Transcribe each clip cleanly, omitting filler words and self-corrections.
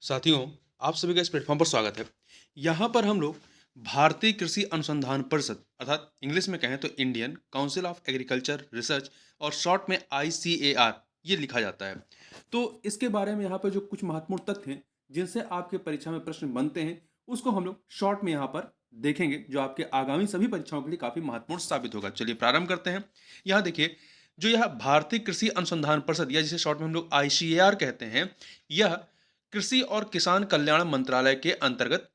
साथियों, आप सभी का इस प्लेटफॉर्म पर स्वागत है। यहाँ पर हम लोग भारतीय कृषि अनुसंधान परिषद अर्थात इंग्लिश में कहें तो Indian council of agriculture research और शॉर्ट में ICAR ये लिखा जाता है। तो इसके बारे में यहाँ पर जो कुछ महत्वपूर्ण तथ्य हैं जिनसे आपके परीक्षा में प्रश्न बनते हैं उसको हम लोग शॉर्ट में यहाँ पर देखेंगे जो आपके आगामी सभी परीक्षाओं के लिए काफी महत्वपूर्ण साबित होगा। चलिए प्रारंभ करते हैं। यहाँ देखिए, जो यह भारतीय कृषि अनुसंधान परिषद या जिसे शॉर्ट में हम लोग ICAR कहते हैं, यह कृषि और किसान कल्याण मंत्रालय के अंतर्गत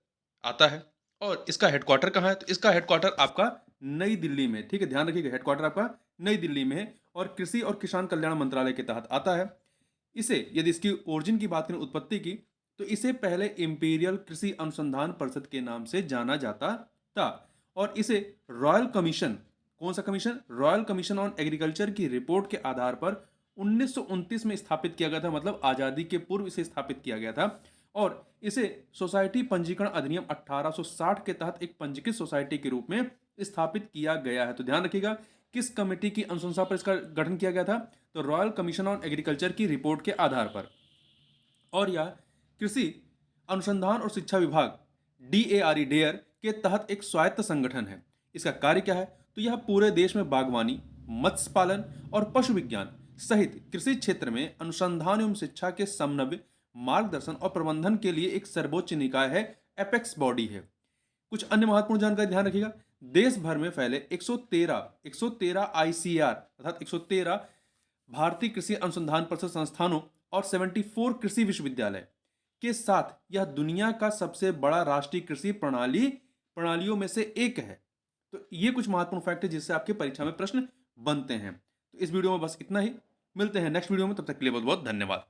आता है। और इसका हेडक्वार्टर कहाँ है? तो इसका हेडक्वार्टर आपका नई दिल्ली में, ठीक है, ध्यान रखिएगा, हेडक्वार्टर आपका नई दिल्ली में है और कृषि और किसान कल्याण मंत्रालय के तहत आता है। इसे यदि इसकी ओरिजिन की बात करें, उत्पत्ति की, तो इसे पहले इंपीरियल कृषि अनुसंधान परिषद के नाम से जाना जाता था और इसे रॉयल कमीशन, कौन सा commission? Royal commission on agriculture की रिपोर्ट के आधार पर 1929 में स्थापित किया गया था, मतलब आजादी के पूर्व इसे स्थापित किया गया था। और इसे सोसाइटी पंजीकरण अधिनियम 1860 के तहत एक पंजीकृत सोसाइटी के रूप में स्थापित किया गया है। तो ध्यान रखिएगा, किस कमेटी की अनुशंसा पर इसका गठन किया गया था? तो रॉयल कमीशन ऑन एग्रीकल्चर की रिपोर्ट के आधार पर। और यह कृषि अनुसंधान और शिक्षा विभाग DARE डेयर के तहत एक स्वायत्त संगठन है। इसका कार्य क्या है? तो यह पूरे देश में बागवानी, मत्स्य पालन और पशु विज्ञान सहित कृषि क्षेत्र में अनुसंधान एवं शिक्षा के समन्वय, मार्गदर्शन और प्रबंधन के लिए एक सर्वोच्च निकाय है, एपेक्स बॉडी है। कुछ अन्य महत्वपूर्ण जानकारी ध्यान रखिएगा। देश भर में फैले 113 ICAR अर्थात 113 भारतीय कृषि अनुसंधान परिषद संस्थानों और 74 कृषि विश्वविद्यालय के साथ यह दुनिया का सबसे बड़ा राष्ट्रीय कृषि प्रणालियों में से एक है। तो ये कुछ महत्वपूर्ण फैक्ट है जिससे आपके परीक्षा में प्रश्न बनते हैं। तो इस वीडियो में बस इतना ही। मिलते हैं नेक्स्ट वीडियो में, तब तक के लिए बहुत बहुत धन्यवाद।